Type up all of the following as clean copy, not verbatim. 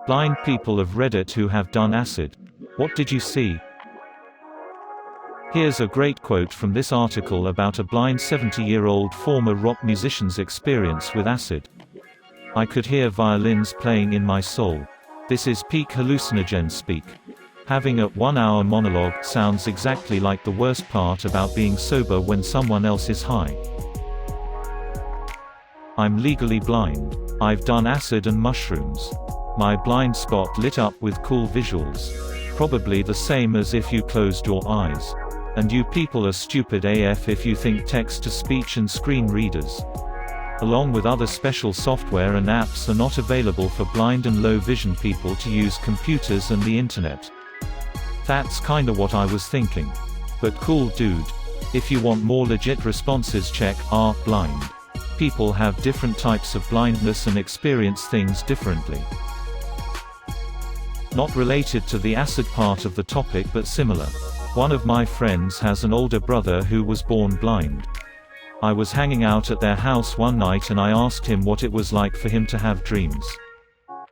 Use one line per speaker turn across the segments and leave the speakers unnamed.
Blind people of Reddit who have done acid. What did you see? Here's a great quote from this article about a blind 70-year-old former rock musician's experience with acid. I could hear violins playing in my soul. This is peak hallucinogen speak. Having a 1-hour monologue sounds exactly like the worst part about being sober when someone else is high. I'm legally blind. I've done acid and mushrooms. My blind spot lit up with cool visuals. Probably the same as if you closed your eyes. And you people are stupid AF if you think text-to-speech and screen readers, along with other special software and apps, are not available for blind and low vision people to use computers and the internet. That's kinda what I was thinking. But cool dude. If you want more legit responses, check r blind. People have different types of blindness and experience things differently. Not related to the acid part of the topic but similar. One of my friends has an older brother who was born blind. I was hanging out at their house one night and I asked him what it was like for him to have dreams.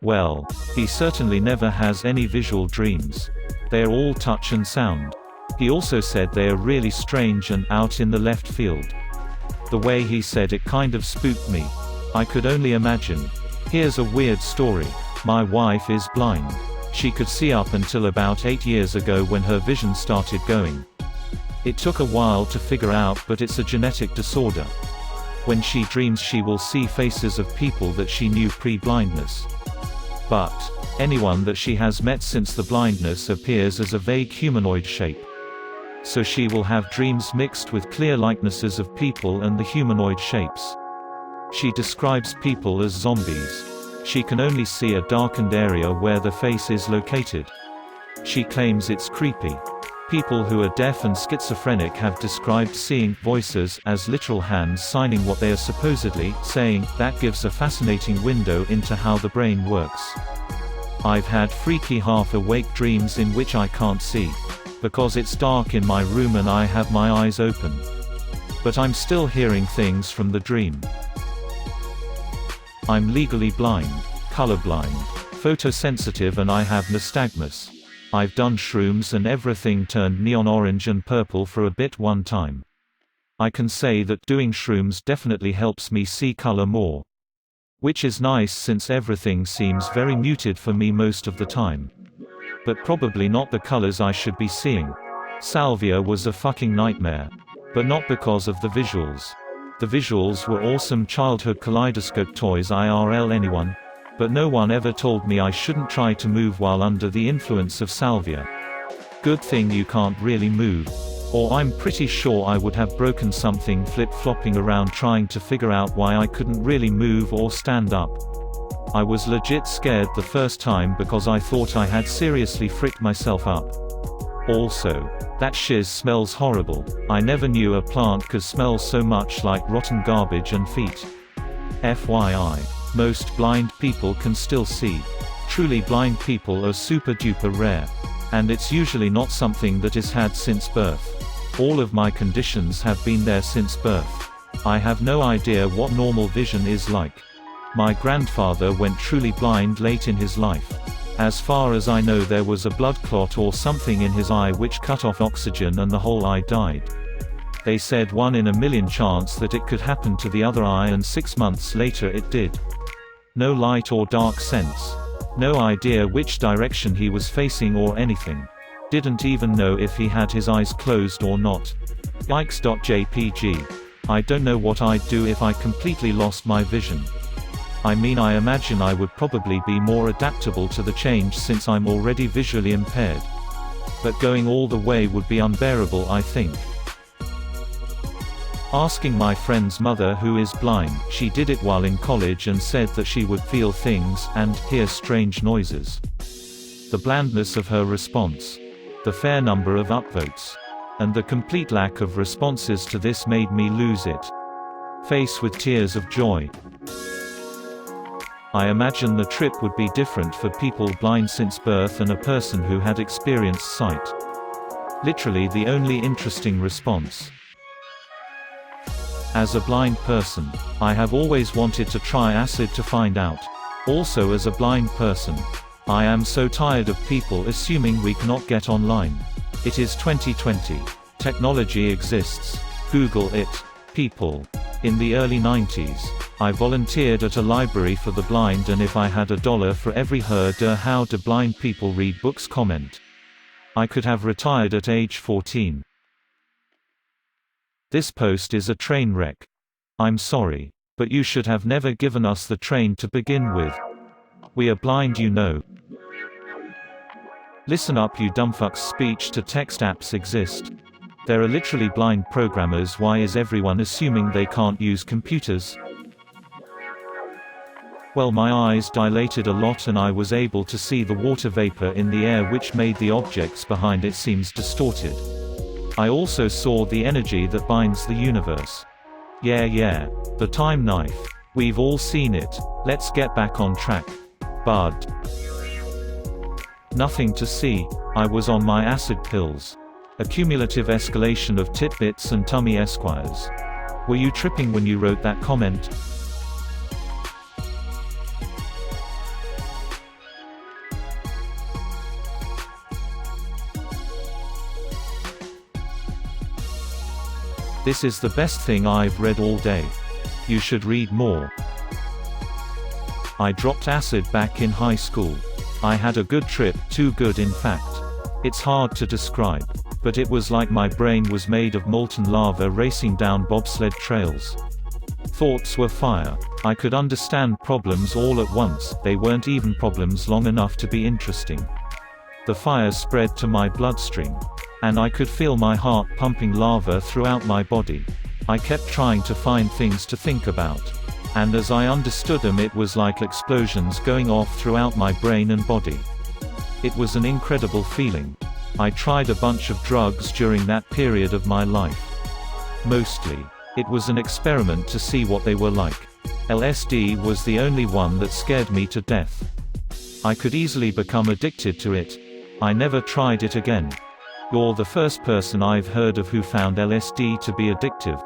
Well, he certainly never has any visual dreams. They're all touch and sound. He also said they are really strange and out in the left field. The way he said it kind of spooked me. I could only imagine. Here's a weird story. My wife is blind. She could see up until about 8 years ago when her vision started going. It took a while to figure out, but it's a genetic disorder. When she dreams she will see faces of people that she knew pre-blindness. But anyone that she has met since the blindness appears as a vague humanoid shape. So she will have dreams mixed with clear likenesses of people and the humanoid shapes. She describes people as zombies. She can only see a darkened area where the face is located. She claims it's creepy. People who are deaf and schizophrenic have described seeing voices as literal hands signing what they are supposedly saying. That gives a fascinating window into how the brain works. I've had freaky half-awake dreams in which I can't see, because it's dark in my room and I have my eyes open. But I'm still hearing things from the dream. I'm legally blind, colorblind, photosensitive, and I have nystagmus. I've done shrooms and everything turned neon orange and purple for a bit one time. I can say that doing shrooms definitely helps me see color more. Which is nice since everything seems very muted for me most of the time. But probably not the colors I should be seeing. Salvia was a fucking nightmare. But not because of the visuals. The visuals were awesome childhood kaleidoscope toys IRL anyone. But no one ever told me I shouldn't try to move while under the influence of salvia. Good thing you can't really move. Or I'm pretty sure I would have broken something flip-flopping around trying to figure out why I couldn't really move or stand up. I was legit scared the first time because I thought I had seriously fricked myself up. Also, that shiz smells horrible. I never knew a plant could smell so much like rotten garbage and feet. FYI. Most blind people can still see. Truly blind people are super duper rare. And it's usually not something that is had since birth. All of my conditions have been there since birth. I have no idea what normal vision is like. My grandfather went truly blind late in his life. As far as I know there was a blood clot or something in his eye which cut off oxygen and the whole eye died. They said 1 in a million chance that it could happen to the other eye, and 6 months later it did. No light or dark sense. No idea which direction he was facing or anything. Didn't even know if he had his eyes closed or not. Yikes.jpg. I don't know what I'd do if I completely lost my vision. I mean, I imagine I would probably be more adaptable to the change since I'm already visually impaired. But going all the way would be unbearable, I think. Asking my friend's mother who is blind, she did it while in college and said that she would feel things and hear strange noises. The blandness of her response. The fair number of upvotes. And the complete lack of responses to this made me lose it. Face with tears of joy. I imagine the trip would be different for people blind since birth and a person who had experienced sight. Literally the only interesting response. As a blind person, I have always wanted to try acid to find out. Also as a blind person, I am so tired of people assuming we cannot get online. It is 2020. Technology exists. Google it. People. In the early 90s, I volunteered at a library for the blind, and if I had $1 for every heard how do blind people read books comment, I could have retired at age 14. This post is a train wreck. I'm sorry. But you should have never given us the train to begin with. We are blind, you know. Listen up, you dumbfucks. Speech-to-text apps exist. There are literally blind programmers. Why is everyone assuming they can't use computers? Well, my eyes dilated a lot and I was able to see the water vapor in the air, which made the objects behind it seems distorted. I also saw the energy that binds the universe. Yeah. The time knife. We've all seen it. Let's get back on track. Bud. Nothing to see. I was on my acid pills. A cumulative escalation of titbits and tummy Esquires. Were you tripping when you wrote that comment? This is the best thing I've read all day. You should read more. I dropped acid back in high school. I had a good trip, too good in fact. It's hard to describe. But it was like my brain was made of molten lava racing down bobsled trails. Thoughts were fire. I could understand problems all at once, they weren't even problems long enough to be interesting. The fire spread to my bloodstream. And I could feel my heart pumping lava throughout my body. I kept trying to find things to think about. And as I understood them, it was like explosions going off throughout my brain and body. It was an incredible feeling. I tried a bunch of drugs during that period of my life. Mostly. It was an experiment to see what they were like. LSD was the only one that scared me to death. I could easily become addicted to it. I never tried it again. You're the first person I've heard of who found LSD to be addictive.